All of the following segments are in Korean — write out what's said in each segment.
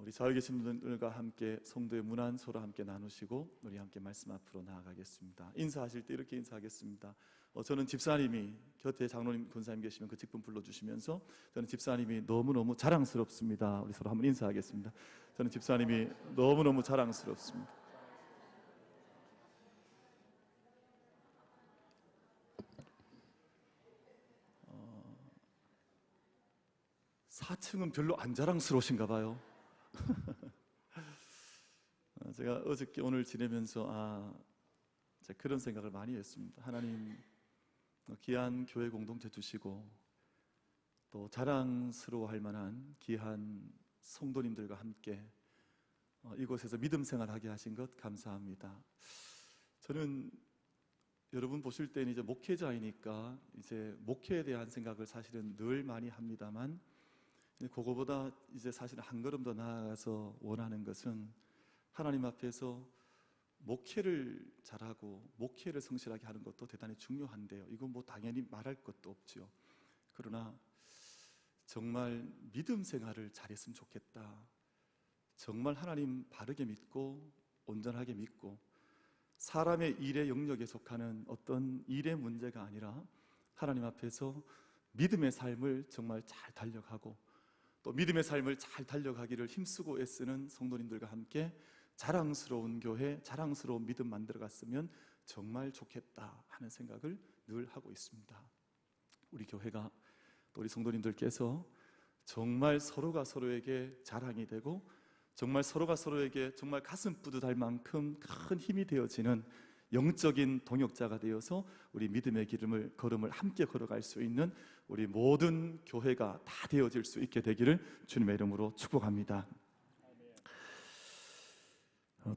우리 좌우에 계신 분들과 함께 성도의 문안서로 함께 나누시고 우리 함께 말씀 앞으로 나아가겠습니다. 인사하실 때 이렇게 인사하겠습니다. 저는 집사님이 곁에 장로님, 권사님 계시면 그 직분 불러주시면서 저는 집사님이 너무너무 자랑스럽습니다. 우리 서로 한번 인사하겠습니다. 저는 집사님이 너무너무 자랑스럽습니다. 4층은 별로 안 자랑스러우신가 봐요. 제가 어저께 오늘 지내면서 제가 그런 생각을 많이 했습니다. 하나님 귀한 교회 공동체 주시고 또 자랑스러워할 만한 귀한 성도님들과 함께 이곳에서 믿음 생활하게 하신 것 감사합니다. 저는 여러분 보실 때는 이제 목회자이니까 이제 목회에 대한 생각을 사실은 늘 많이 합니다만, 그거보다 이제 사실 한 걸음 더 나아가서 원하는 것은 하나님 앞에서 목회를 잘하고 목회를 성실하게 하는 것도 대단히 중요한데요. 이건 뭐 당연히 말할 것도 없죠. 그러나 정말 믿음 생활을 잘했으면 좋겠다. 정말 하나님 바르게 믿고 온전하게 믿고 사람의 일의 영역에 속하는 어떤 일의 문제가 아니라 하나님 앞에서 믿음의 삶을 정말 잘 달려가고 또 믿음의 삶을 잘 달려가기를 힘쓰고 애쓰는 성도님들과 함께 자랑스러운 교회, 자랑스러운 믿음 만들어갔으면 정말 좋겠다 하는 생각을 늘 하고 있습니다. 우리 교회가 또 우리 성도님들께서 정말 서로가 서로에게 자랑이 되고 정말 서로가 서로에게 정말 가슴 뿌듯할 만큼 큰 힘이 되어지는 영적인 동역자가 되어서 우리 믿음의 걸음을 함께 걸어갈 수 있는 우리 모든 교회가 다 되어질 수 있게 되기를 주님의 이름으로 축복합니다.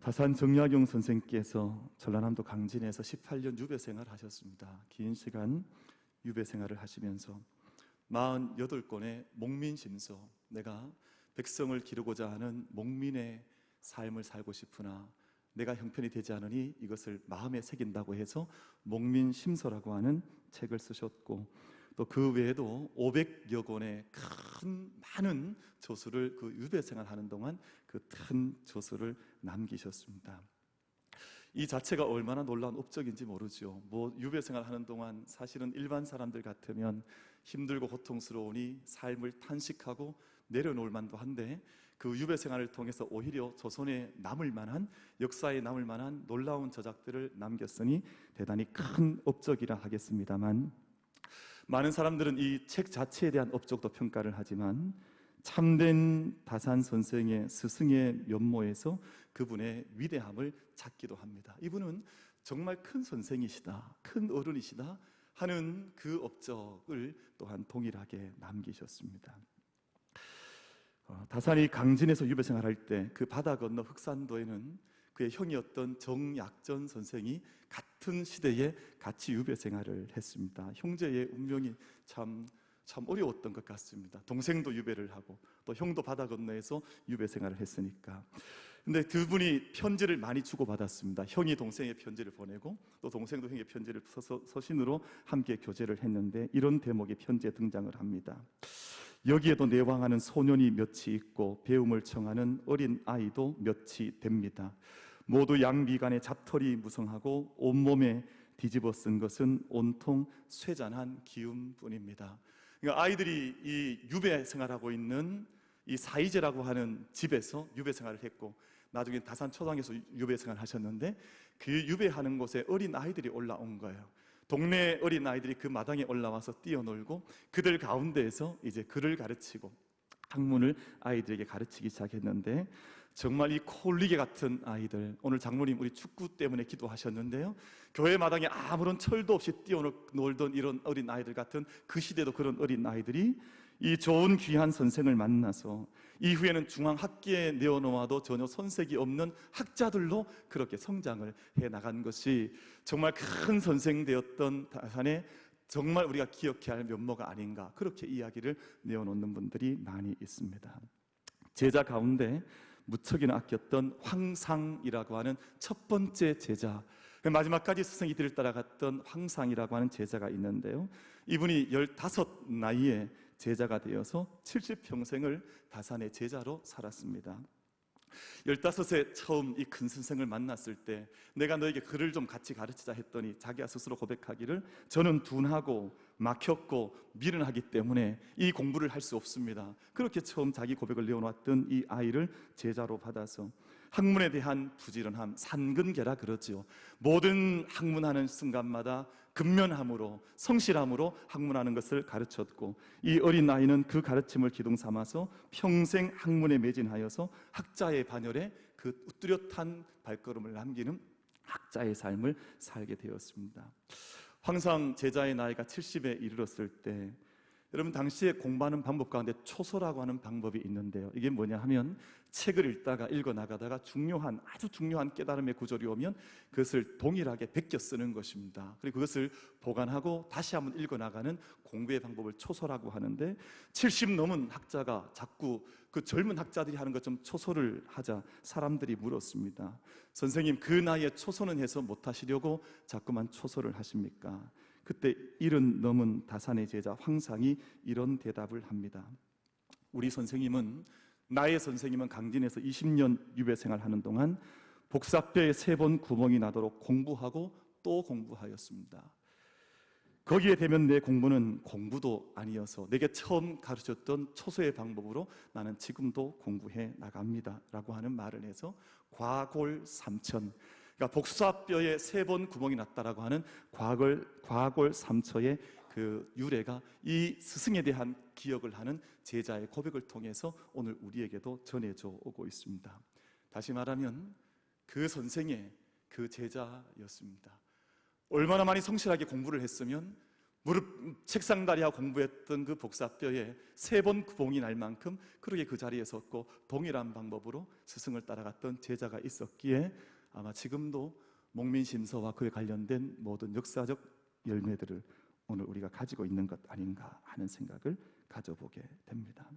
다산 정약용 선생께서 전라남도 강진에서 18년 유배생활을 하셨습니다. 긴 시간 유배생활을 하시면서 48권의 목민심서, 내가 백성을 기르고자 하는 목민의 삶을 살고 싶으나 내가 형편이 되지 않으니 이것을 마음에 새긴다고 해서 목민심서라고 하는 책을 쓰셨고, 또 그 외에도 500여 권의 많은 조수를 그 유배생활 하는 동안 그 큰 조수를 남기셨습니다. 이 자체가 얼마나 놀라운 업적인지 모르죠. 유배생활 하는 동안 사실은 일반 사람들 같으면 힘들고 고통스러우니 삶을 탄식하고 내려놓을 만도 한데, 그 유배생활을 통해서 오히려 조선에 남을 만한, 역사에 남을 만한 놀라운 저작들을 남겼으니 대단히 큰 업적이라 하겠습니다만, 많은 사람들은 이 책 자체에 대한 업적도 평가를 하지만 참된 다산 선생의 스승의 면모에서 그분의 위대함을 찾기도 합니다. 이분은 정말 큰 선생이시다, 큰 어른이시다 하는 그 업적을 또한 동일하게 남기셨습니다. 다산이 강진에서 유배생활할 때 그 바다 건너 흑산도에는 그의 형이었던 정약전 선생이 같은 시대에 같이 유배생활을 했습니다. 형제의 운명이 참 어려웠던 것 같습니다. 동생도 유배를 하고 또 형도 바다 건너에서 유배생활을 했으니까. 근데 두 분이 편지를 많이 주고받았습니다. 형이 동생의 편지를 보내고 또 동생도 형의 편지를 서신으로 함께 교제를 했는데, 이런 대목의 편지에 등장을 합니다. 여기에도 내왕하는 소년이 몇이 있고 배움을 청하는 어린 아이도 몇이 됩니다. 모두 양미간에 잡털이 무성하고 온몸에 뒤집어 쓴 것은 온통 쇠잔한 기움뿐입니다. 그러니까 아이들이 이 유배 생활하고 있는 이 사이제라고 하는 집에서 유배 생활을 했고, 나중에 다산 초당에서 유배 생활을 하셨는데, 그 유배하는 곳에 어린 아이들이 올라온 거예요. 동네 어린 아이들이 그 마당에 올라와서 뛰어놀고 그들 가운데에서 이제 글을 가르치고 학문을 아이들에게 가르치기 시작했는데, 정말 이 콜리게 같은 아이들, 오늘 장로님 우리 축구 때문에 기도하셨는데요, 교회 마당에 아무런 철도 없이 뛰어놀던 이런 어린 아이들 같은, 그 시대도 그런 어린 아이들이 이 좋은 귀한 선생을 만나서 이후에는 중앙학계에 내어놓아도 전혀 손색이 없는 학자들로 그렇게 성장을 해나간 것이 정말 큰 선생 되었던 다산의 정말 우리가 기억해야 할 면모가 아닌가, 그렇게 이야기를 내어놓는 분들이 많이 있습니다. 제자 가운데 무척이나 아꼈던 황상이라고 하는 첫 번째 제자, 마지막까지 스승의 뒤를 따라갔던 황상이라고 하는 제자가 있는데요, 이분이 15 나이에 제자가 되어서 70평생을 다산의 제자로 살았습니다. 15세 처음 이 큰 선생을 만났을 때 내가 너에게 글을 좀 같이 가르치자 했더니 자기가 스스로 고백하기를 저는 둔하고 막혔고 미련하기 때문에 이 공부를 할 수 없습니다. 그렇게 처음 자기 고백을 내어놨던 이 아이를 제자로 받아서 학문에 대한 부지런함, 산근계라 그러지요. 모든 학문하는 순간마다 근면함으로 성실함으로 학문하는 것을 가르쳤고, 이 어린 아이는 그 가르침을 기둥 삼아서 평생 학문에 매진하여서 학자의 반열에 그 뚜렷한 발걸음을 남기는 학자의 삶을 살게 되었습니다. 항상 제자의 나이가 70에 이르렀을 때, 여러분 당시에 공부하는 방법 가운데 초소라고 하는 방법이 있는데요, 이게 뭐냐 하면 책을 읽다가 읽어나가다가 아주 중요한 깨달음의 구절이 오면 그것을 동일하게 베껴 쓰는 것입니다. 그리고 그것을 보관하고 다시 한번 읽어나가는 공부의 방법을 초소라고 하는데, 70 넘은 학자가 자꾸 그 젊은 학자들이 하는 것 좀 초소를 하자 사람들이 물었습니다. 선생님, 그 나이에 초소는 해서 못하시려고 자꾸만 초소를 하십니까? 그때 70 넘은 다산의 제자 황상이 이런 대답을 합니다. 나의 선생님은 강진에서 20년 유배생활 하는 동안 복사뼈에 3번 구멍이 나도록 공부하고 또 공부하였습니다. 거기에 되면 내 공부는 공부도 아니어서 내게 처음 가르쳤던 초소의 방법으로 나는 지금도 공부해 나갑니다 라고 하는 말을 해서 과골삼천, 그러니까 복사뼈에 3번 구멍이 났다라고 하는 과골삼처의 그 유래가 이 스승에 대한 기억을 하는 제자의 고백을 통해서 오늘 우리에게도 전해져 오고 있습니다. 다시 말하면 그 선생의 그 제자였습니다. 얼마나 많이 성실하게 공부를 했으면 무릎 책상다리하고 공부했던 그 복사뼈에 3번 구멍이 날 만큼 그렇게 그 자리에 섰고 동일한 방법으로 스승을 따라갔던 제자가 있었기에 아마 지금도 목민심서와 그에 관련된 모든 역사적 열매들을 오늘 우리가 가지고 있는 것 아닌가 하는 생각을 가져보게 됩니다.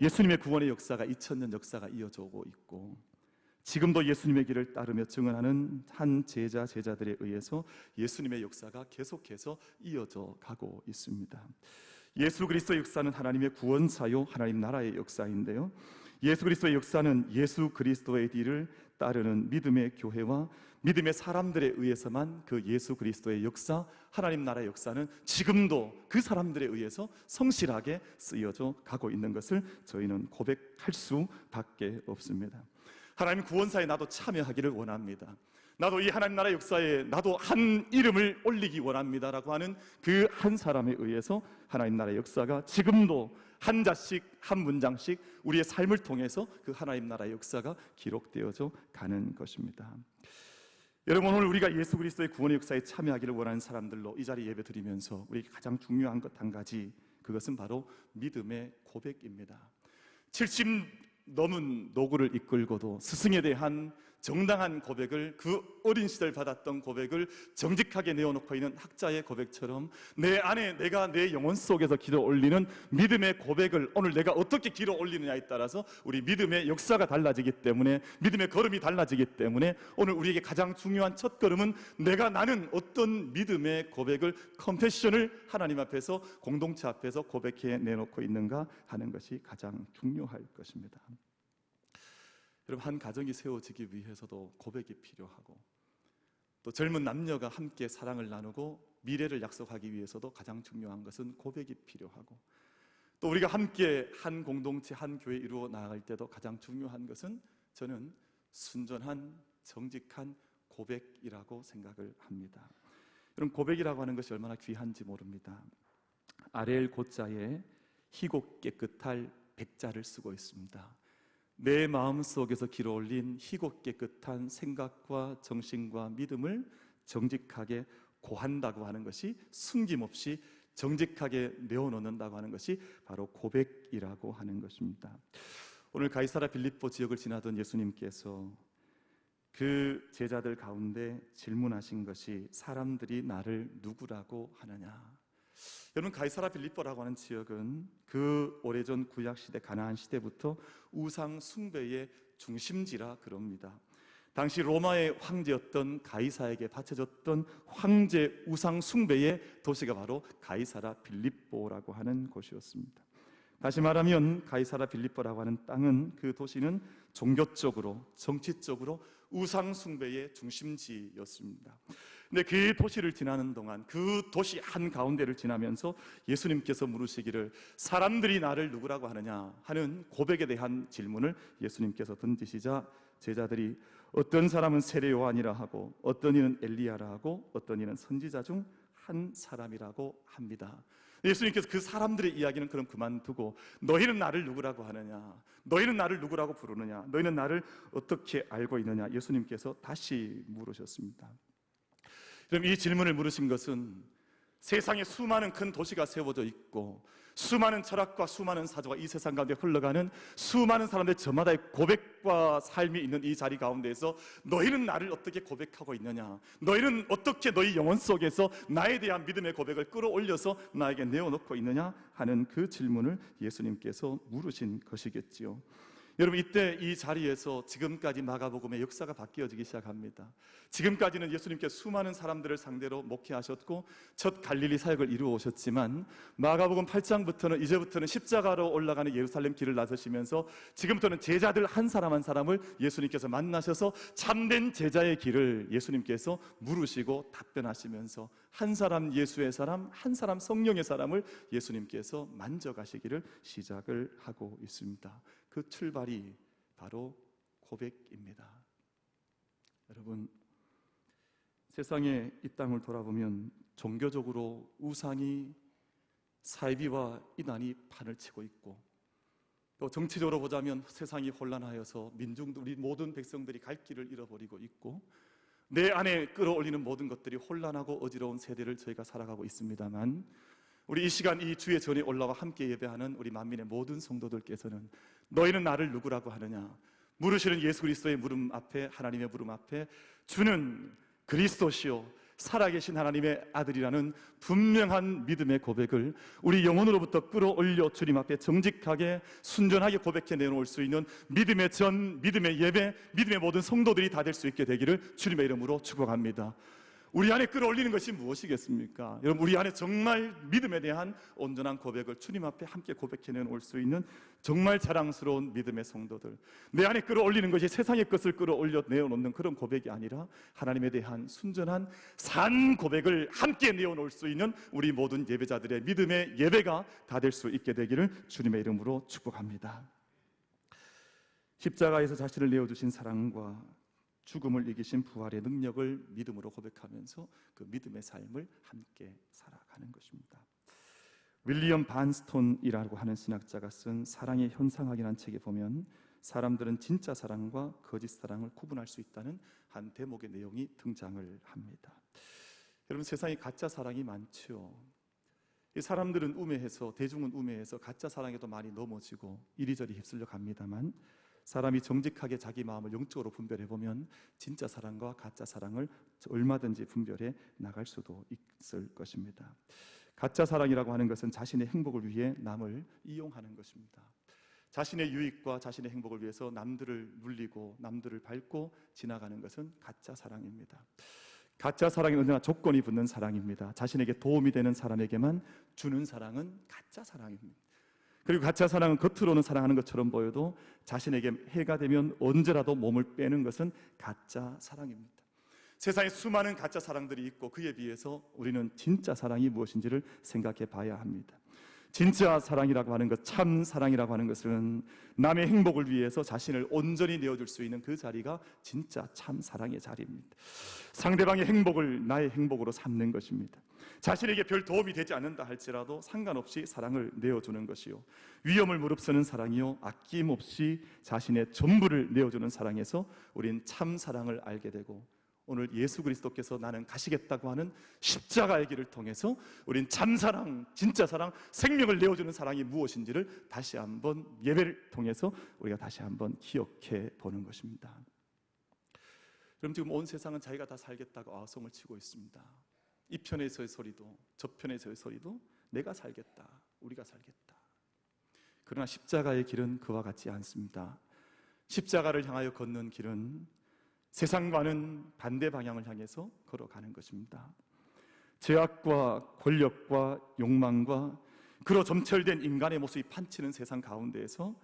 예수님의 구원의 역사가 2000년 역사가 이어져 오고 있고, 지금도 예수님의 길을 따르며 증언하는 한 제자들에 의해서 예수님의 역사가 계속해서 이어져 가고 있습니다. 예수 그리스도의 역사는 하나님의 구원사요, 하나님 나라의 역사인데요, 예수 그리스도의 역사는 예수 그리스도의 뒤를 따르는 믿음의 교회와 믿음의 사람들에 의해서만 그 예수 그리스도의 역사, 하나님 나라의 역사는 지금도 그 사람들에 의해서 성실하게 쓰여져 가고 있는 것을 저희는 고백할 수밖에 없습니다. 하나님 구원사에 나도 참여하기를 원합니다. 나도 이 하나님 나라의 역사에 나도 한 이름을 올리기 원합니다라고 하는 그 한 사람에 의해서 하나님 나라의 역사가 지금도 한 자씩 한 문장씩 우리의 삶을 통해서 그 하나님 나라의 역사가 기록되어져 가는 것입니다. 여러분, 오늘 우리가 예수 그리스도의 구원의 역사에 참여하기를 원하는 사람들로 이 자리에 예배 드리면서 우리에게 가장 중요한 것 한 가지, 그것은 바로 믿음의 고백입니다. 70 넘은 노구를 이끌고도 스승에 대한 정당한 고백을, 그 어린 시절 받았던 고백을 정직하게 내어놓고 있는 학자의 고백처럼 내 안에 내가 내 영혼 속에서 기도 올리는 믿음의 고백을 오늘 내가 어떻게 기도 올리느냐에 따라서 우리 믿음의 역사가 달라지기 때문에, 믿음의 걸음이 달라지기 때문에 오늘 우리에게 가장 중요한 첫 걸음은 나는 어떤 믿음의 고백을, 컨페션을 하나님 앞에서, 공동체 앞에서 고백해 내놓고 있는가 하는 것이 가장 중요할 것입니다. 여러분, 한 가정이 세워지기 위해서도 고백이 필요하고, 또 젊은 남녀가 함께 사랑을 나누고 미래를 약속하기 위해서도 가장 중요한 것은 고백이 필요하고, 또 우리가 함께 한 공동체, 한 교회 이루어 나아갈 때도 가장 중요한 것은 저는 순전한 정직한 고백이라고 생각을 합니다. 여러분, 고백이라고 하는 것이 얼마나 귀한지 모릅니다. 아렐 고자에 희고 깨끗할 백자를 쓰고 있습니다. 내 마음속에서 길어올린 희고 깨끗한 생각과 정신과 믿음을 정직하게 고한다고 하는 것이, 숨김없이 정직하게 내어놓는다고 하는 것이 바로 고백이라고 하는 것입니다. 오늘 가이사라 빌립보 지역을 지나던 예수님께서 그 제자들 가운데 질문하신 것이 사람들이 나를 누구라고 하느냐. 여러분, 가이사라 빌립보라고 하는 지역은 그 오래전 구약시대 가나안 시대부터 우상 숭배의 중심지라 그럽니다. 당시 로마의 황제였던 가이사에게 바쳐졌던 황제 우상 숭배의 도시가 바로 가이사라 빌립보라고 하는 곳이었습니다. 다시 말하면 가이사라 빌립보라고 하는 땅은, 그 도시는 종교적으로, 정치적으로 우상 숭배의 중심지였습니다. 근데 그 도시를 지나는 동안, 그 도시 한가운데를 지나면서 예수님께서 물으시기를 사람들이 나를 누구라고 하느냐 하는 고백에 대한 질문을 예수님께서 던지시자 제자들이 어떤 사람은 세례 요한이라 하고 어떤 이는 엘리야라 하고 어떤 이는 선지자 중 한 사람이라고 합니다. 예수님께서 그 사람들의 이야기는 그럼 그만두고 너희는 나를 누구라고 하느냐, 너희는 나를 누구라고 부르느냐, 너희는 나를 어떻게 알고 있느냐, 예수님께서 다시 물으셨습니다. 그럼 이 질문을 물으신 것은 세상에 수많은 큰 도시가 세워져 있고 수많은 철학과 수많은 사조가 이 세상 가운데 흘러가는 수많은 사람들 저마다의 고백과 삶이 있는 이 자리 가운데에서 너희는 나를 어떻게 고백하고 있느냐, 너희는 어떻게 너희 영혼 속에서 나에 대한 믿음의 고백을 끌어올려서 나에게 내어놓고 있느냐 하는 그 질문을 예수님께서 물으신 것이겠지요. 여러분, 이때 이 자리에서 지금까지 마가복음의 역사가 바뀌어지기 시작합니다. 지금까지는 예수님께서 수많은 사람들을 상대로 목회하셨고 첫 갈릴리 사역을 이루어 오셨지만 마가복음 8장부터는 이제부터는 십자가로 올라가는 예루살렘 길을 나서시면서 지금부터는 제자들 한 사람 한 사람을 예수님께서 만나셔서 참된 제자의 길을 예수님께서 물으시고 답변하시면서 한 사람 예수의 사람, 한 사람 성령의 사람을 예수님께서 만져가시기를 시작을 하고 있습니다. 그 출발이 바로 고백입니다. 여러분, 세상에 이 땅을 돌아보면 종교적으로 우상이 사이비와 이단이 판을 치고 있고, 또 정치적으로 보자면 세상이 혼란하여서 우리 모든 백성들이 갈 길을 잃어버리고 있고, 내 안에 끌어올리는 모든 것들이 혼란하고 어지러운 세대를 저희가 살아가고 있습니다만, 우리 이 시간 이 주의 전에 올라와 함께 예배하는 우리 만민의 모든 성도들께서는 너희는 나를 누구라고 하느냐 물으시는 예수 그리스도의 물음 앞에, 하나님의 물음 앞에 주는 그리스도시요 살아계신 하나님의 아들이라는 분명한 믿음의 고백을 우리 영혼으로부터 끌어올려 주님 앞에 정직하게 순전하게 고백해 내놓을 수 있는 믿음의 전, 믿음의 예배, 믿음의 모든 성도들이 다 될 수 있게 되기를 주님의 이름으로 축복합니다. 우리 안에 끌어올리는 것이 무엇이겠습니까? 여러분, 우리 안에 정말 믿음에 대한 온전한 고백을 주님 앞에 함께 고백해내올 수 있는 정말 자랑스러운 믿음의 성도들, 내 안에 끌어올리는 것이 세상의 것을 끌어올려 내어놓는 그런 고백이 아니라 하나님에 대한 순전한 산 고백을 함께 내어놓을 수 있는 우리 모든 예배자들의 믿음의 예배가 다 될 수 있게 되기를 주님의 이름으로 축복합니다. 십자가에서 자신을 내어주신 사랑과 죽음을 이기신 부활의 능력을 믿음으로 고백하면서 그 믿음의 삶을 함께 살아가는 것입니다. 윌리엄 반스톤이라고 하는 신학자가 쓴 사랑의 현상학이라는 책에 보면 사람들은 진짜 사랑과 거짓 사랑을 구분할 수 있다는 한 대목의 내용이 등장을 합니다. 여러분, 세상에 가짜 사랑이 많죠. 이 사람들은 우매해서, 대중은 우매해서 가짜 사랑에도 많이 넘어지고 이리저리 휩쓸려 갑니다만, 사람이 정직하게 자기 마음을 영적으로 분별해 보면 진짜 사랑과 가짜 사랑을 얼마든지 분별해 나갈 수도 있을 것입니다. 가짜 사랑이라고 하는 것은 자신의 행복을 위해 남을 이용하는 것입니다. 자신의 유익과 자신의 행복을 위해서 남들을 눌리고 남들을 밟고 지나가는 것은 가짜 사랑입니다. 가짜 사랑은 언제나 조건이 붙는 사랑입니다. 자신에게 도움이 되는 사람에게만 주는 사랑은 가짜 사랑입니다. 그리고 가짜 사랑은 겉으로는 사랑하는 것처럼 보여도 자신에게 해가 되면 언제라도 몸을 빼는 것은 가짜 사랑입니다. 세상에 수많은 가짜 사랑들이 있고 그에 비해서 우리는 진짜 사랑이 무엇인지를 생각해 봐야 합니다. 진짜 사랑이라고 하는 것, 참 사랑이라고 하는 것은 남의 행복을 위해서 자신을 온전히 내어줄 수 있는 그 자리가 진짜 참 사랑의 자리입니다. 상대방의 행복을 나의 행복으로 삼는 것입니다. 자신에게 별 도움이 되지 않는다 할지라도 상관없이 사랑을 내어주는 것이요, 위험을 무릅쓰는 사랑이요, 아낌없이 자신의 전부를 내어주는 사랑에서 우린 참 사랑을 알게 되고, 오늘 예수 그리스도께서 나는 가시겠다고 하는 십자가의 길을 통해서 우린 참사랑, 진짜 사랑, 생명을 내어주는 사랑이 무엇인지를 다시 한번 예배를 통해서 우리가 다시 한번 기억해 보는 것입니다. 그럼 지금 온 세상은 자기가 다 살겠다고 아우성을 치고 있습니다. 이 편에서의 소리도 저 편에서의 소리도 내가 살겠다, 우리가 살겠다. 그러나 십자가의 길은 그와 같지 않습니다. 십자가를 향하여 걷는 길은 세상과는 반대 방향을 향해서 걸어가는 것입니다. 죄악과 권력과 욕망과 그로 점철된 인간의 모습이 판치는 세상 가운데에서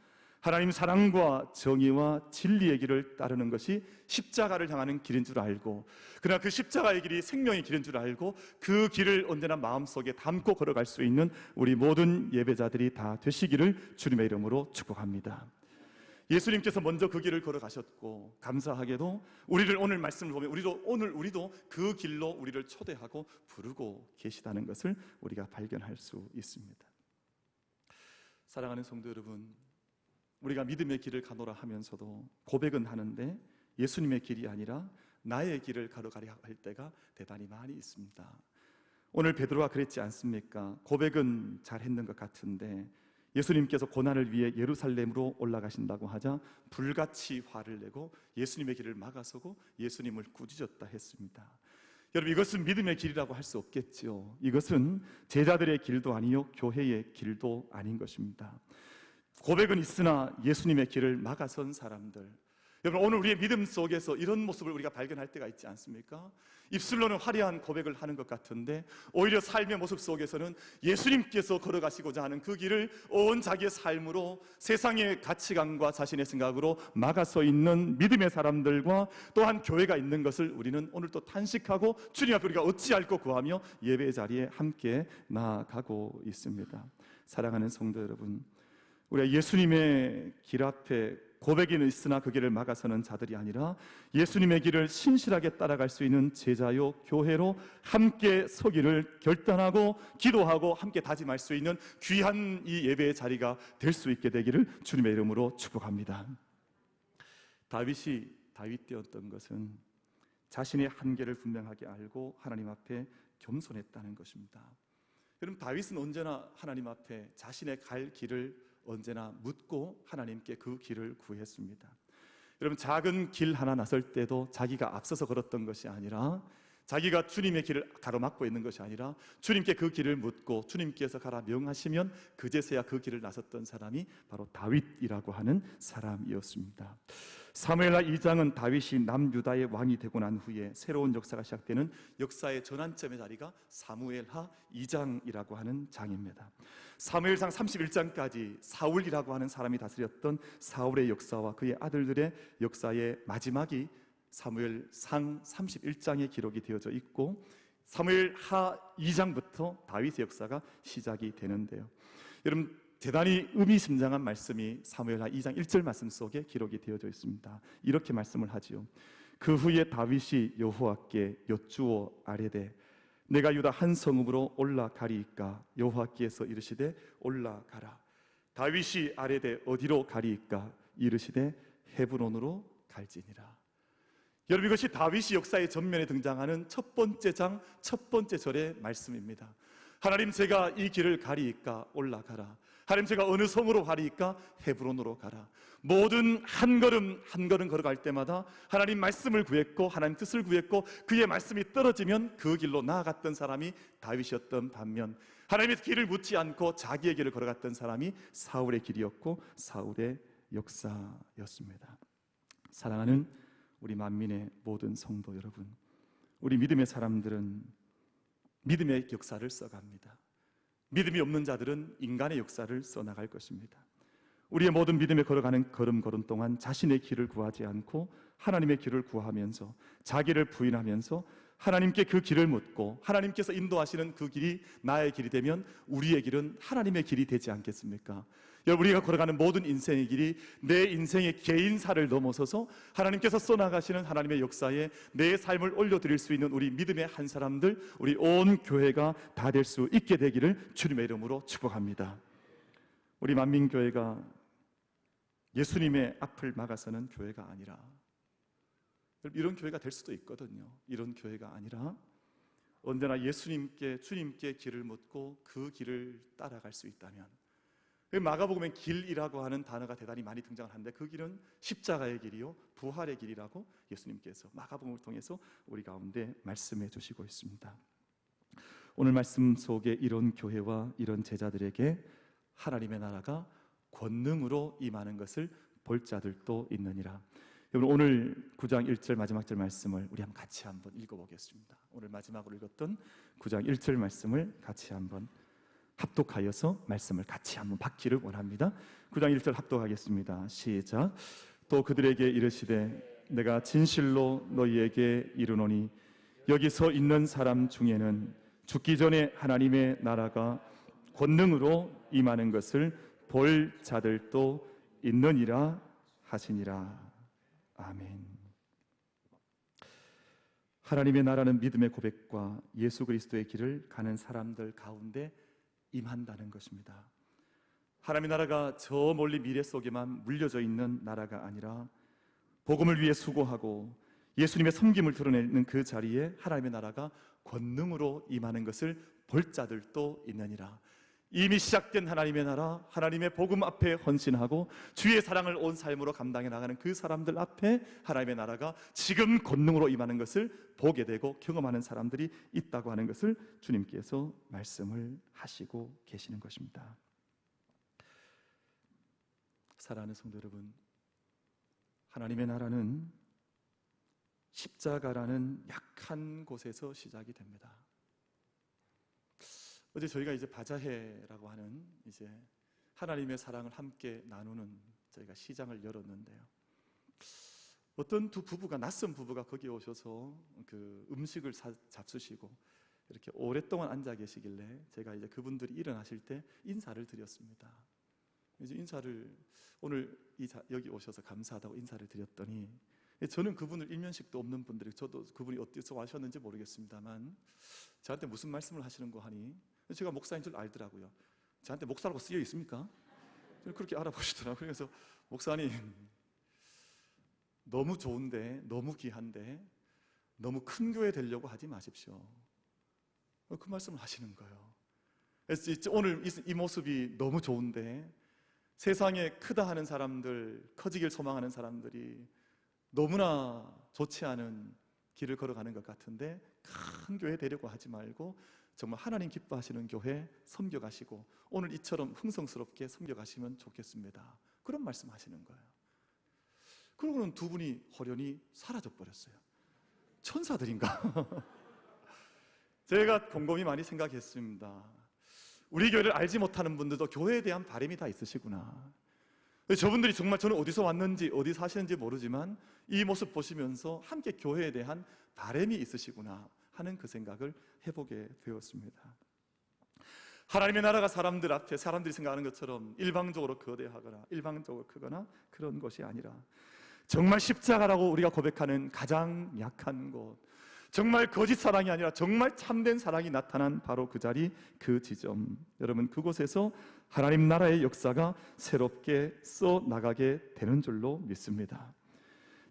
하나님 사랑과 정의와 진리의 길을 따르는 것이 십자가를 향하는 길인 줄 알고, 그러나 그 십자가의 길이 생명의 길인 줄 알고 그 길을 언제나 마음속에 담고 걸어갈 수 있는 우리 모든 예배자들이 다 되시기를 주님의 이름으로 축복합니다. 예수님께서 먼저 그 길을 걸어가셨고, 감사하게도 우리를 오늘 말씀을 보면 우리도 그 길로 우리를 초대하고 부르고 계시다는 것을 우리가 발견할 수 있습니다. 사랑하는 성도 여러분, 우리가 믿음의 길을 가노라 하면서도 고백은 하는데 예수님의 길이 아니라 나의 길을 걸어가려 할 때가 대단히 많이 있습니다. 오늘 베드로가 그랬지 않습니까? 고백은 잘했는 것 같은데 예수님께서 고난을 위해 예루살렘으로 올라가신다고 하자 불같이 화를 내고 예수님의 길을 막아서고 예수님을 꾸짖었다 했습니다. 여러분, 이것은 믿음의 길이라고 할 수 없겠죠. 이것은 제자들의 길도 아니요 교회의 길도 아닌 것입니다. 고백은 있으나 예수님의 길을 막아선 사람들, 여러분, 오늘 우리의 믿음 속에서 이런 모습을 우리가 발견할 때가 있지 않습니까? 입술로는 화려한 고백을 하는 것 같은데 오히려 삶의 모습 속에서는 예수님께서 걸어가시고자 하는 그 길을 온 자기의 삶으로, 세상의 가치관과 자신의 생각으로 막아서 있는 믿음의 사람들과 또한 교회가 있는 것을 우리는 오늘 또 탄식하고 주님 앞에 우리가 어찌할꼬 구하며 예배 자리에 함께 나아가고 있습니다. 사랑하는 성도 여러분, 우리가 예수님의 길 앞에 고백이 있으나 그 길을 막아서는 자들이 아니라 예수님의 길을 신실하게 따라갈 수 있는 제자요 교회로 함께 서기를 결단하고 기도하고 함께 다짐할 수 있는 귀한 이 예배의 자리가 될 수 있게 되기를 주님의 이름으로 축복합니다. 다윗 되었던 것은 자신의 한계를 분명하게 알고 하나님 앞에 겸손했다는 것입니다. 여러분, 다윗은 언제나 하나님 앞에 자신의 갈 길을 언제나 묻고 하나님께 그 길을 구했습니다. 여러분, 작은 길 하나 나설 때도 자기가 앞서서 걸었던 것이 아니라, 자기가 주님의 길을 가로막고 있는 것이 아니라 주님께 그 길을 묻고 주님께서 가라 명하시면 그제서야 그 길을 나섰던 사람이 바로 다윗이라고 하는 사람이었습니다. 사무엘하 2장은 다윗이 남유다의 왕이 되고 난 후에 새로운 역사가 시작되는 역사의 전환점의 자리가 사무엘하 2장이라고 하는 장입니다. 사무엘상 31장까지 사울이라고 하는 사람이 다스렸던 사울의 역사와 그의 아들들의 역사의 마지막이 사무엘상 31장에 기록이 되어져 있고, 사무엘하 2장부터 다윗의 역사가 시작이 되는데요. 여러분, 대단히 의미심장한 말씀이 사무엘하 2장 1절 말씀 속에 기록이 되어져 있습니다. 이렇게 말씀을 하지요. 그 후에 다윗이 여호와께 여쭈어 아뢰되 내가 유다 한 성읍으로 올라가리이까? 여호와께서 이르시되 올라가라. 다윗이 아뢰되 어디로 가리이까? 이르시되 헤브론으로 갈지니라. 여러분, 이것이 다윗이 역사의 전면에 등장하는 첫 번째 장, 첫 번째 절의 말씀입니다. 하나님, 제가 이 길을 가리이까? 올라가라. 하나님, 제가 어느 성으로 가리이까? 헤브론으로 가라. 모든 한 걸음 한 걸음 걸어갈 때마다 하나님 말씀을 구했고 하나님 뜻을 구했고 그의 말씀이 떨어지면 그 길로 나아갔던 사람이 다윗이었던 반면, 하나님의 길을 묻지 않고 자기의 길을 걸어갔던 사람이 사울의 길이었고 사울의 역사였습니다. 사랑하는 우리 만민의 모든 성도 여러분, 우리 믿음의 사람들은 믿음의 역사를 써갑니다. 믿음이 없는 자들은 인간의 역사를 써나갈 것입니다. 우리의 모든 믿음에 걸어가는 걸음 동안 자신의 길을 구하지 않고 하나님의 길을 구하면서 자기를 부인하면서 하나님께 그 길을 묻고 하나님께서 인도하시는 그 길이 나의 길이 되면 우리의 길은 하나님의 길이 되지 않겠습니까? 여러분, 우리가 걸어가는 모든 인생의 길이 내 인생의 개인사를 넘어서서 하나님께서 써나가시는 하나님의 역사에 내 삶을 올려드릴 수 있는 우리 믿음의 한 사람들, 우리 온 교회가 다 될 수 있게 되기를 주님의 이름으로 축복합니다. 우리 만민교회가 예수님의 앞을 막아서는 교회가 아니라, 이런 교회가 될 수도 있거든요. 이런 교회가 아니라 언제나 예수님께, 주님께 길을 묻고 그 길을 따라갈 수 있다면, 마가복음에 길이라고 하는 단어가 대단히 많이 등장을 하는데 그 길은 십자가의 길이요 부활의 길이라고 예수님께서 마가복음을 통해서 우리 가운데 말씀해 주시고 있습니다. 오늘 말씀 속에 이런 교회와 이런 제자들에게 하나님의 나라가 권능으로 임하는 것을 볼 자들도 있느니라. 여러분, 오늘 9장 1절 마지막 절 말씀을 우리 같이 한번 읽어보겠습니다. 오늘 마지막으로 읽었던 9장 1절 말씀을 같이 한번 합독하여서 말씀을 같이 한번 받기를 원합니다. 9장 1절 합독하겠습니다. 시작. 또 그들에게 이르시되 내가 진실로 너희에게 이르노니 여기 서 있는 사람 중에는 죽기 전에 하나님의 나라가 권능으로 임하는 것을 볼 자들도 있느니라 하시니라. 아멘. 하나님의 나라는 믿음의 고백과 예수 그리스도의 길을 가는 사람들 가운데 임한다는 것입니다. 하나님의 나라가 저 멀리 미래 속에만 물려져 있는 나라가 아니라 복음을 위해 수고하고 예수님의 섬김을 드러내는 그 자리에 하나님의 나라가 권능으로 임하는 것을 볼 자들도 있느니라. 이미 시작된 하나님의 나라, 하나님의 복음 앞에 헌신하고 주의 사랑을 온 삶으로 감당해 나가는 그 사람들 앞에 하나님의 나라가 지금 권능으로 임하는 것을 보게 되고 경험하는 사람들이 있다고 하는 것을 주님께서 말씀을 하시고 계시는 것입니다. 사랑하는 성도 여러분, 하나님의 나라는 십자가라는 약한 곳에서 시작이 됩니다. 어제 저희가 이제 바자회라고 하는 이제 하나님의 사랑을 함께 나누는 저희가 시장을 열었는데요. 어떤 두 부부가, 낯선 부부가 거기 오셔서 그 음식을 잡수시고 이렇게 오랫동안 앉아 계시길래 제가 이제 그분들이 일어나실 때 인사를 드렸습니다. 이제 인사를 오늘 여기 오셔서 감사하다고 인사를 드렸더니, 저는 그분을 일면식도 없는 분들이, 저도 그분이 어디서 와셨는지 모르겠습니다만 저한테 무슨 말씀을 하시는 거 하니 제가 목사인 줄 알더라고요. 저한테 목사라고 쓰여 있습니까? 그렇게 알아보시더라고요. 그래서 목사님, 너무 좋은데, 너무 귀한데 너무 큰 교회 되려고 하지 마십시오. 그 말씀을 하시는 거예요. 그래서 오늘 이 모습이 너무 좋은데 세상에 크다 하는 사람들, 커지길 소망하는 사람들이 너무나 좋지 않은 길을 걸어가는 것 같은데 큰 교회 되려고 하지 말고 정말 하나님 기뻐하시는 교회 섬겨가시고 오늘 이처럼 흥성스럽게 섬겨가시면 좋겠습니다. 그런 말씀 하시는 거예요. 그러고는 두 분이 호련히 사라져 버렸어요. 천사들인가? 제가 곰곰이 많이 생각했습니다. 우리 교회를 알지 못하는 분들도 교회에 대한 바람이 다 있으시구나. 저분들이 정말 저는 어디서 왔는지 어디 사시는지 모르지만 이 모습 보시면서 함께 교회에 대한 바람이 있으시구나 하는 그 생각을 해보게 되었습니다. 하나님의 나라가 사람들 앞에 사람들이 생각하는 것처럼 일방적으로 거대하거나 일방적으로 크거나 그런 것이 아니라 정말 십자가라고 우리가 고백하는 가장 약한 곳, 정말 거짓 사랑이 아니라 정말 참된 사랑이 나타난 바로 그 자리, 그 지점, 여러분 그곳에서 하나님 나라의 역사가 새롭게 써 나가게 되는 줄로 믿습니다.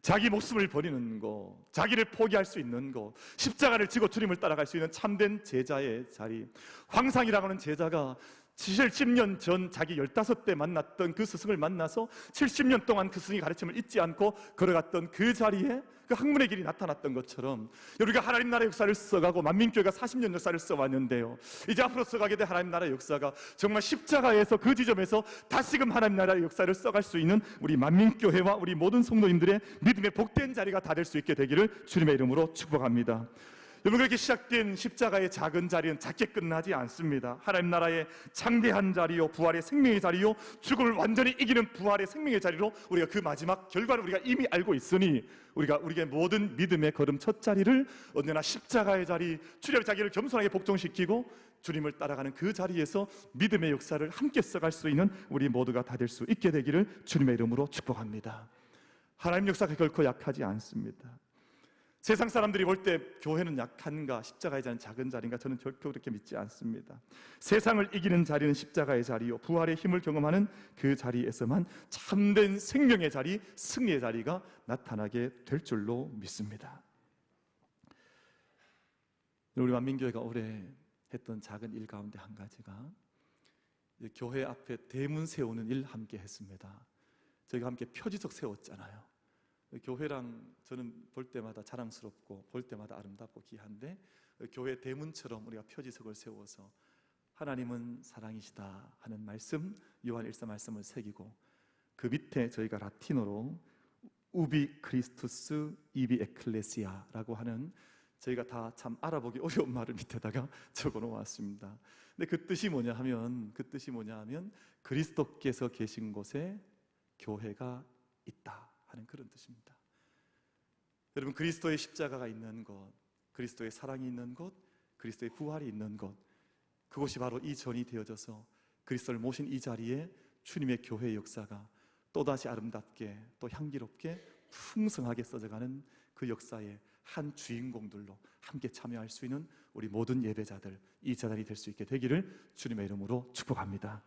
자기 목숨을 버리는 것, 자기를 포기할 수 있는 것, 십자가를 지고 주님을 따라갈 수 있는 참된 제자의 자리. 황상이라고 하는 제자가 70년 전 자기 15대 만났던 그 스승을 만나서 70년 동안 그 스승의 가르침을 잊지 않고 걸어갔던 그 자리에 그 학문의 길이 나타났던 것처럼 우리가 하나님 나라의 역사를 써가고 만민교회가 40년 역사를 써왔는데요, 이제 앞으로 써가게 될 하나님 나라의 역사가 정말 십자가에서 그 지점에서 다시금 하나님 나라의 역사를 써갈 수 있는 우리 만민교회와 우리 모든 성도님들의 믿음의 복된 자리가 다 될 수 있게 되기를 주님의 이름으로 축복합니다. 여러분, 그렇게 시작된 십자가의 작은 자리는 작게 끝나지 않습니다. 하나님 나라의 창대한 자리요, 부활의 생명의 자리요, 죽음을 완전히 이기는 부활의 생명의 자리로 우리가 그 마지막 결과를 우리가 이미 알고 있으니 우리의 모든 믿음의 걸음 첫 자리를 언제나 십자가의 자리, 주님의 자기를 겸손하게 복종시키고 주님을 따라가는 그 자리에서 믿음의 역사를 함께 써갈 수 있는 우리 모두가 다 될 수 있게 되기를 주님의 이름으로 축복합니다. 하나님 역사가 결코 약하지 않습니다. 세상 사람들이 볼 때 교회는 약한가, 십자가의 자리는 작은 자리인가, 저는 결코 그렇게 믿지 않습니다. 세상을 이기는 자리는 십자가의 자리요, 부활의 힘을 경험하는 그 자리에서만 참된 생명의 자리, 승리의 자리가 나타나게 될 줄로 믿습니다. 우리 만민교회가 올해 했던 작은 일 가운데 한 가지가 교회 앞에 대문 세우는 일 함께 했습니다. 저희가 함께 표지석 세웠잖아요. 교회랑 저는 볼 때마다 자랑스럽고 볼 때마다 아름답고 귀한데, 교회 대문처럼 우리가 표지석을 세워서 하나님은 사랑이시다 하는 말씀, 요한 1서 말씀을 새기고 그 밑에 저희가 라틴어로 우비 크리스투스 이비 에클레시아라고 하는 저희가 다 참 알아보기 어려운 말을 밑에다가 적어 놓았습니다. 근데 그 뜻이 뭐냐 하면 그리스도께서 계신 곳에 교회가 있다 하는 그런 뜻입니다. 여러분, 그리스도의 십자가가 있는 곳, 그리스도의 사랑이 있는 곳, 그리스도의 부활이 있는 곳, 그곳이 바로 이 전이 되어져서 그리스도를 모신 이 자리에 주님의 교회의 역사가 또다시 아름답게 또 향기롭게 풍성하게 써져가는 그 역사의 한 주인공들로 함께 참여할 수 있는 우리 모든 예배자들, 이 자단이 될 수 있게 되기를 주님의 이름으로 축복합니다.